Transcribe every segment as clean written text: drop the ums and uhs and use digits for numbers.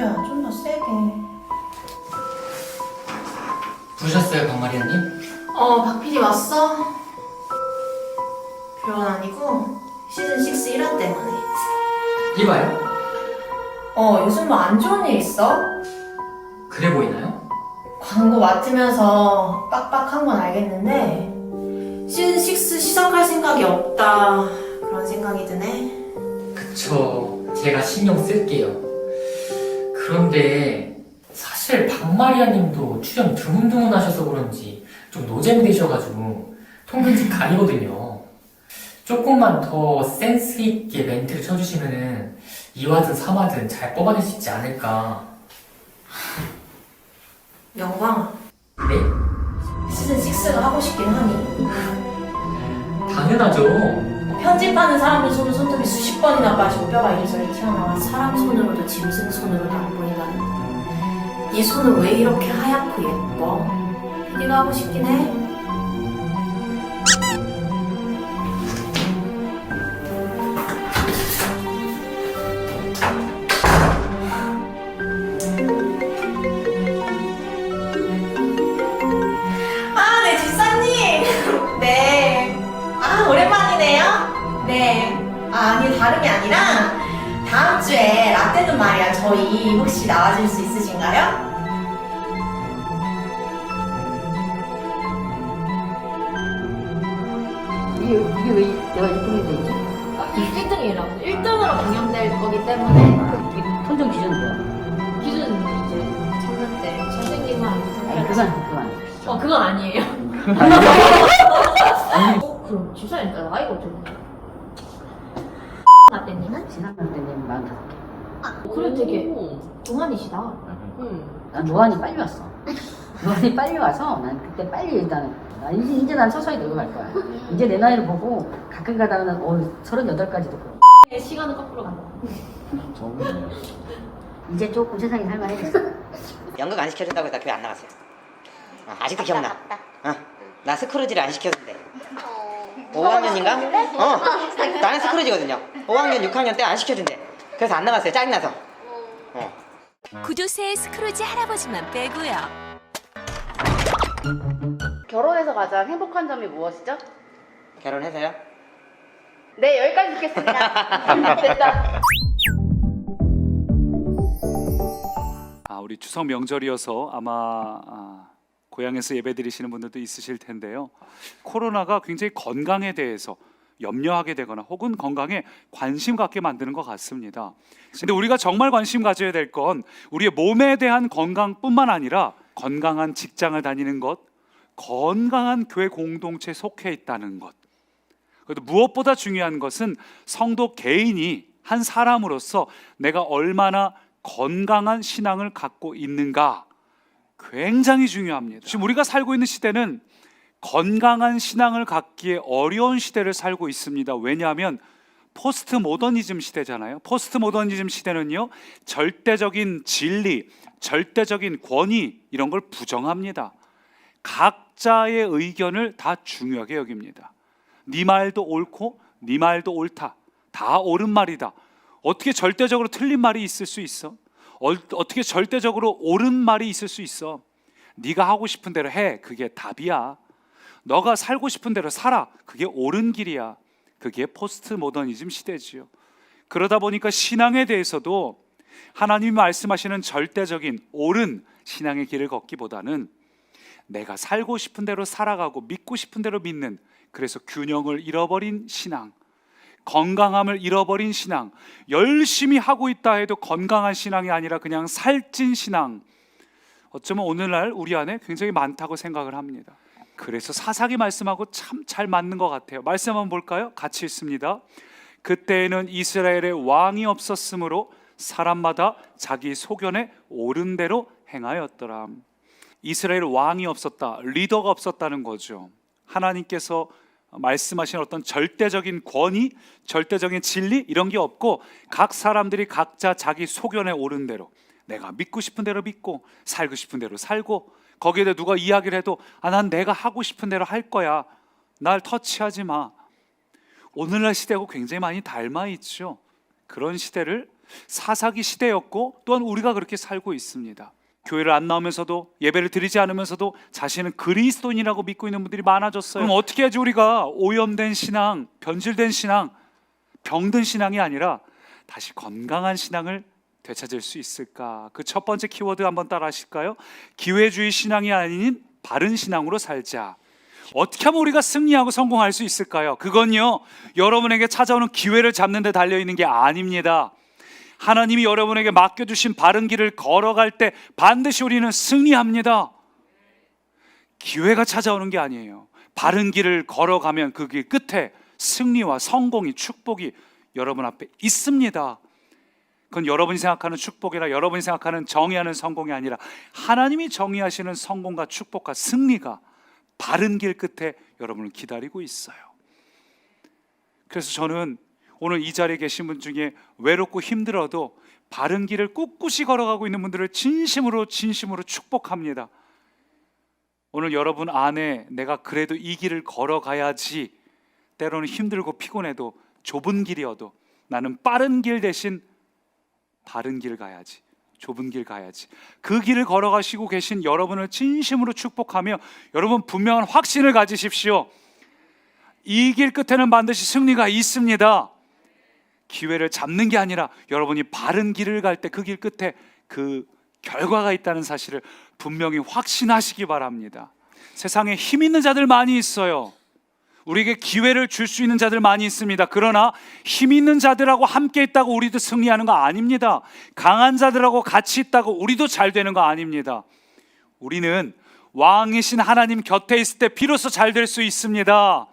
야, 좀 더 세게. 부르셨어요, 박마리아님? 박 PD 왔어? 별건 아니고 시즌6 1화 때문에. 이봐요? 요즘 뭐 안 좋은 일 있어? 그래 보이나요? 광고 맡으면서 빡빡한 건 알겠는데 시즌6 시작할 생각이 없다, 그런 생각이 드네. 그쵸, 제가 신경 쓸게요. 그런데 사실 박마리아님도 출연 드문드문 하셔서 그런지 좀 노잼 되셔가지고 통근지 가리거든요. 조금만 더 센스있게 멘트를 쳐주시면은 2화든 3화든 잘 뽑아낼 수 있지 않을까. 영광아, 네? 시즌6가 하고 싶긴 하니. 당연하죠. 편집하는 사람들 손톱이 수십 번이나 빠지고 뼈가 이리저리 튀어나와 사람 손으로도 짐승 손으로도 안 보인다는. 네 손은 왜 이렇게 하얗고 예뻐? PD가 하고 싶긴 해. 네, 집사님. 네. 오랜만이네요. 네. 아니, 다름이 아니라 다음 주에 라떼는 말이야. 저희 혹시 나와줄 수 있으신가요? 이게 왜 내가 1등이 되지? 1등이라고. 1등으로 방영될 거기 때문에 선정 기준 뭐야? 기준은 이제 청년 때 잘생긴만 아니 그건 그건 아니에요. 그럼 주사님 나이가 어떻게 돼요? 라떼님은? 지난번 때는 45개. 그래 되게 동안이시다. 난 노안이 빨리 왔어. 노안이 빨리 와서 난 그때 빨리 일단은 이제 난 서서히 늙어갈 거야. 이제 내 나이를 보고 가끔 가다가는 38까지도 그렇고. 시간은 거꾸로 간다. 이제 조금 세상이 살만해졌어. 연극 안 시켜준다고 해서 교회 안 나갔어요. 아직도 기억나. 나 스크루지를 안 시켜준대. 5학년인가? 나는 스크루지거든요. 5학년, 6학년 때 안 시켜준대. 그래서 안 나갔어요. 짜증나서. 구두쇠 스크루지 할아버지만 빼고요. 결혼해서 가장 행복한 점이 무엇이죠? 결혼해서요? 네, 여기까지 듣겠습니다. 됐다. 우리 추석 명절이어서 아마 고향에서 예배드리시는 분들도 있으실 텐데요. 코로나가 굉장히 건강에 대해서 염려하게 되거나 혹은 건강에 관심 갖게 만드는 것 같습니다. 근데 우리가 정말 관심 가져야 될 건 우리의 몸에 대한 건강뿐만 아니라 건강한 직장을 다니는 것, 건강한 교회 공동체에 속해 있다는 것. 그래도 무엇보다 중요한 것은 성도 개인이 한 사람으로서 내가 얼마나 건강한 신앙을 갖고 있는가, 굉장히 중요합니다. 지금 우리가 살고 있는 시대는 건강한 신앙을 갖기에 어려운 시대를 살고 있습니다. 왜냐하면 포스트 모더니즘 시대잖아요. 포스트 모더니즘 시대는요, 절대적인 진리, 절대적인 권위 이런 걸 부정합니다. 각자의 의견을 다 중요하게 여깁니다. 네 말도 옳고 네 말도 옳다, 다 옳은 말이다. 어떻게 절대적으로 틀린 말이 있을 수 있어? 어떻게 절대적으로 옳은 말이 있을 수 있어? 네가 하고 싶은 대로 해, 그게 답이야. 너가 살고 싶은 대로 살아, 그게 옳은 길이야. 그게 포스트 모더니즘 시대지요. 그러다 보니까 신앙에 대해서도 하나님이 말씀하시는 절대적인 옳은 신앙의 길을 걷기보다는 내가 살고 싶은 대로 살아가고 믿고 싶은 대로 믿는, 그래서 균형을 잃어버린 신앙, 건강함을 잃어버린 신앙, 열심히 하고 있다 해도 건강한 신앙이 아니라 그냥 살찐 신앙, 어쩌면 오늘날 우리 안에 굉장히 많다고 생각을 합니다. 그래서 사사기 말씀하고 참 잘 맞는 것 같아요. 말씀 한번 볼까요? 같이 읽습니다. 그때에는 이스라엘에 왕이 없었으므로 사람마다 자기 소견에 옳은 대로 행하였더라. 이스라엘 왕이 없었다, 리더가 없었다는 거죠. 하나님께서 말씀하신 어떤 절대적인 권위, 절대적인 진리 이런 게 없고 각 사람들이 각자 자기 소견에 옳은 대로, 내가 믿고 싶은 대로 믿고 살고 싶은 대로 살고, 거기에 대해 누가 이야기를 해도 난 내가 하고 싶은 대로 할 거야, 날 터치하지 마. 오늘날 시대하고 굉장히 많이 닮아 있죠. 그런 시대를 사사기 시대였고 또한 우리가 그렇게 살고 있습니다. 교회를 안 나오면서도 예배를 드리지 않으면서도 자신은 그리스도인이라고 믿고 있는 분들이 많아졌어요. 그럼 어떻게 해야지 우리가 오염된 신앙, 변질된 신앙, 병든 신앙이 아니라 다시 건강한 신앙을 되찾을 수 있을까? 그 첫 번째 키워드 한번 따라 하실까요? 기회주의 신앙이 아닌 바른 신앙으로 살자. 어떻게 하면 우리가 승리하고 성공할 수 있을까요? 그건요, 여러분에게 찾아오는 기회를 잡는 데 달려있는 게 아닙니다. 하나님이 여러분에게 맡겨주신 바른 길을 걸어갈 때 반드시 우리는 승리합니다. 기회가 찾아오는 게 아니에요. 바른 길을 걸어가면 그 길 끝에 승리와 성공이, 축복이 여러분 앞에 있습니다. 그건 여러분이 생각하는 축복이나 여러분이 생각하는 정의하는 성공이 아니라 하나님이 정의하시는 성공과 축복과 승리가 바른 길 끝에 여러분을 기다리고 있어요. 그래서 저는 오늘 이 자리에 계신 분 중에 외롭고 힘들어도 바른 길을 꿋꿋이 걸어가고 있는 분들을 진심으로 축복합니다. 오늘 여러분 안에 내가 그래도 이 길을 걸어가야지, 때로는 힘들고 피곤해도 좁은 길이어도 나는 빠른 길 대신 바른 길 가야지, 좁은 길 가야지, 그 길을 걸어가시고 계신 여러분을 진심으로 축복하며 여러분 분명한 확신을 가지십시오. 이 길 끝에는 반드시 승리가 있습니다. 기회를 잡는 게 아니라 여러분이 바른 길을 갈 때 그 길 끝에 그 결과가 있다는 사실을 분명히 확신하시기 바랍니다. 세상에 힘 있는 자들 많이 있어요. 우리에게 기회를 줄 수 있는 자들 많이 있습니다. 그러나 힘 있는 자들하고 함께 있다고 우리도 승리하는 거 아닙니다. 강한 자들하고 같이 있다고 우리도 잘 되는 거 아닙니다. 우리는 왕이신 하나님 곁에 있을 때 비로소 잘 될 수 있습니다.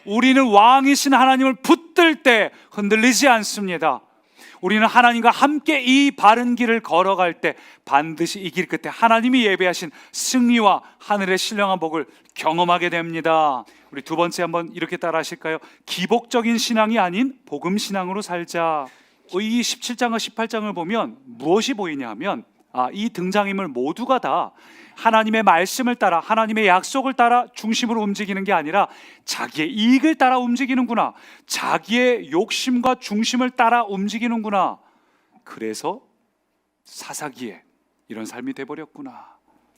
우리는 왕이신 하나님을 붙들 때 흔들리지 않습니다. 우리는 하나님과 함께 이 바른 길을 걸어갈 때 반드시 이 길 끝에 하나님이 예배하신 승리와 하늘의 신령한 복을 경험하게 됩니다. 우리 두 번째 한번 이렇게 따라 하실까요? 기복적인 신앙이 아닌 복음 신앙으로 살자. 이 17장과 18장을 보면 무엇이 보이냐 하면 이 등장인물 모두가 다 하나님의 말씀을 따라, 하나님의 약속을 따라 중심으로 움직이는 게 아니라 자기의 이익을 따라 움직이는구나, 자기의 욕심과 중심을 따라 움직이는구나. 그래서 사사기에 이런 삶이 돼버렸구나.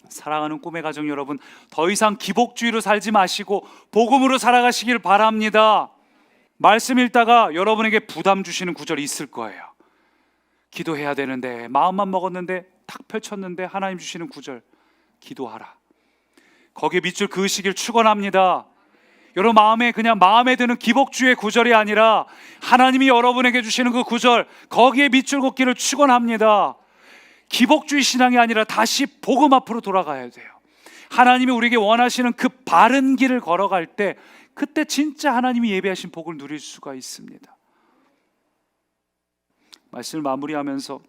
사랑하는 꿈의 가정 여러분, 더 이상 기복주의로 살지 마시고 복음으로 살아가시길 바랍니다. 말씀 읽다가 여러분에게 부담 주시는 구절이 있을 거예요. 기도해야 되는데, 마음만 먹었는데 탁 펼쳤는데 하나님 주시는 구절, 기도하라. 거기에 밑줄 그으시길 축원합니다. 여러분 마음에 그냥 마음에 드는 기복주의 구절이 아니라 하나님이 여러분에게 주시는 그 구절, 거기에 밑줄 긋기를 축원합니다. 기복주의 신앙이 아니라 다시 복음 앞으로 돌아가야 돼요. 하나님이 우리에게 원하시는 그 바른 길을 걸어갈 때 그때 진짜 하나님이 예배하신 복을 누릴 수가 있습니다. 말씀을 마무리하면서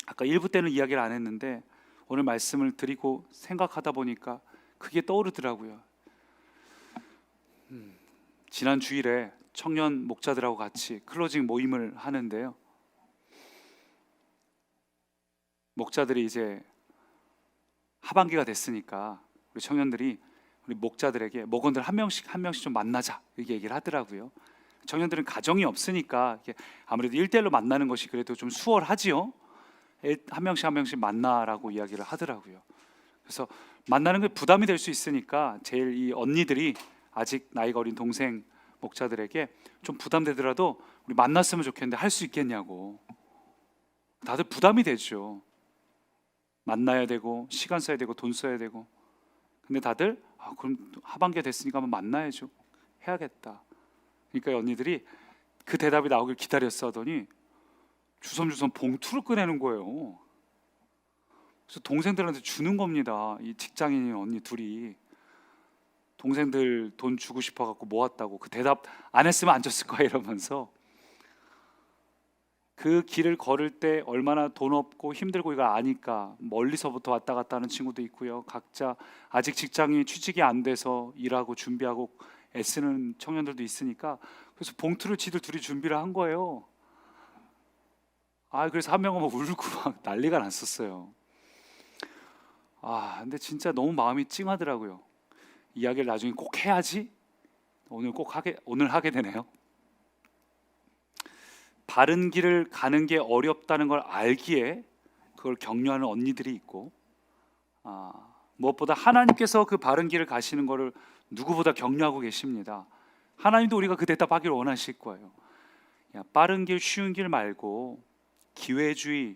아까 1부 때는 이야기를 안 했는데 오늘 말씀을 드리고 생각하다 보니까 그게 떠오르더라고요. 지난 주일에 청년 목자들하고 같이 클로징 모임을 하는데요, 목자들이 이제 하반기가 됐으니까 우리 청년들이 우리 목자들에게 목원들 한 명씩 좀 만나자 이렇게 얘기를 하더라고요. 청년들은 가정이 없으니까 아무래도 1대1로 만나는 것이 그래도 좀 수월하지요. 한 명씩 만나라고 이야기를 하더라고요. 그래서 만나는 게 부담이 될 수 있으니까 제일 이 언니들이 아직 나이가 어린 동생 목자들에게 좀 부담되더라도 우리 만났으면 좋겠는데 할 수 있겠냐고. 다들 부담이 되죠. 만나야 되고 시간 써야 되고 돈 써야 되고. 근데 다들 그럼 하반기가 됐으니까 한번 만나야죠, 해야겠다. 그러니까 언니들이 그 대답이 나오길 기다렸어 하더니 주섬주섬 봉투를 꺼내는 거예요. 그래서 동생들한테 주는 겁니다. 이 직장인인 언니 둘이 동생들 돈 주고 싶어 갖고 모았다고, 그 대답 안 했으면 안 줬을 거야 이러면서. 그 길을 걸을 때 얼마나 돈 없고 힘들고 이걸 아니까 멀리서부터 왔다 갔다 하는 친구도 있고요, 각자 아직 직장이 취직이 안 돼서 일하고 준비하고 애쓰는 청년들도 있으니까 그래서 봉투를 지들 둘이 준비를 한 거예요. 그래서 한 명은 막 울고 막 난리가 났었어요. 근데 진짜 너무 마음이 찡하더라고요. 이야기를 나중에 꼭 해야지. 오늘 하게 되네요. 바른 길을 가는 게 어렵다는 걸 알기에 그걸 격려하는 언니들이 있고, 무엇보다 하나님께서 그 바른 길을 가시는 것을 누구보다 격려하고 계십니다. 하나님도 우리가 그 대답하기를 원하실 거예요. 야, 빠른 길, 쉬운 길 말고 기회주의,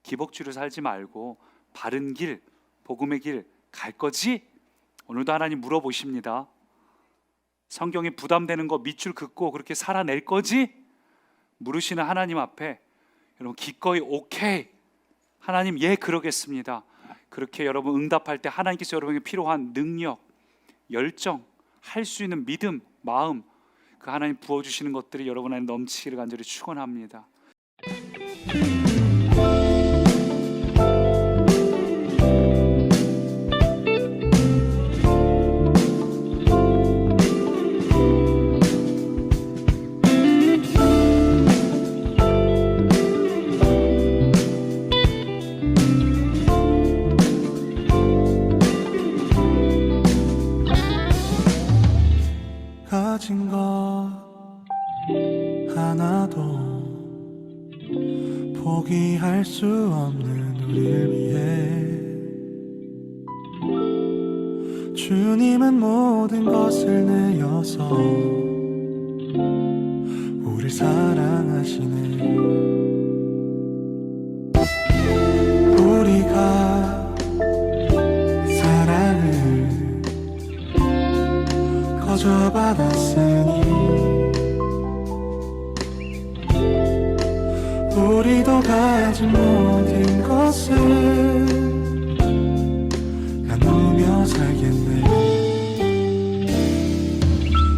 기복주의로 살지 말고 바른 길, 복음의 길 갈 거지? 오늘도 하나님 물어보십니다. 성경에 부담되는 거 밑줄 긋고 그렇게 살아낼 거지? 물으시는 하나님 앞에 여러분 기꺼이 오케이, 하나님 예 그러겠습니다, 그렇게 여러분 응답할 때 하나님께서 여러분에게 필요한 능력, 열정, 할 수 있는 믿음, 마음, 그 하나님 부어주시는 것들이 여러분 안에 넘치기를 간절히 축원합니다. 가진 것 하나도 포기할 수 없는 우리를 위해 주님은 모든 것을 내어서 우릴 사랑하시네. 우리가 사랑을 거저 받았으니 우리도 가진 모든 것을 나누며 살겠네.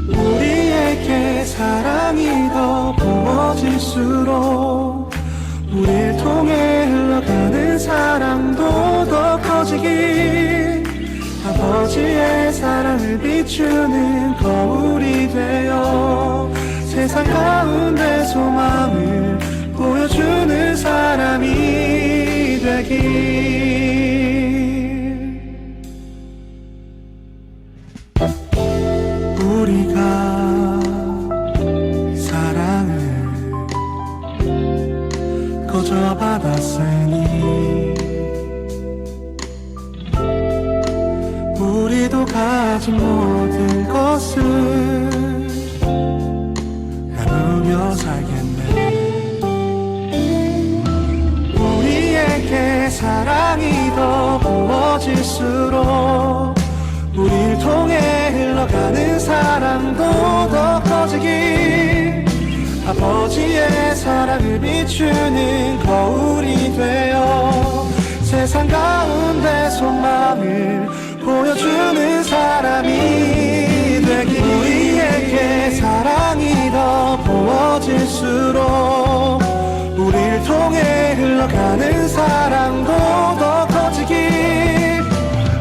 우리에게 사랑이 더 부어질수록 우릴 통해 흘러가는 사랑도 더 커지길, 아버지의 사랑을 비추는 거울이 되어 세상 가운데 소망을 보여주는 사람이 되길. 우리가 사랑을 거저 받았으니 우리도 가진 모든 것을 나누며 살겠네. 우리에게 사랑이 더 부어질수록 우릴 통해 흘러가는 사랑도 더 커지길, 아버지의 사랑을 비추는 거울이 되어 세상 가운데 소망을 보여주는 사람이 되길. 우리에게 사랑이 더 부어질수록 우릴 통해 흘러가는 사랑도 더 커지길,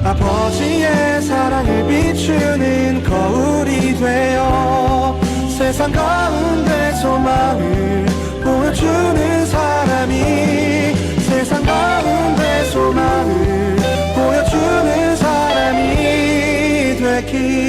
아버지의 사랑을 비추는 거울이 되어 세상 가운데 소망을 보여주는 사람이, 세상 가운데 소망을 보여주는 사람이 되길.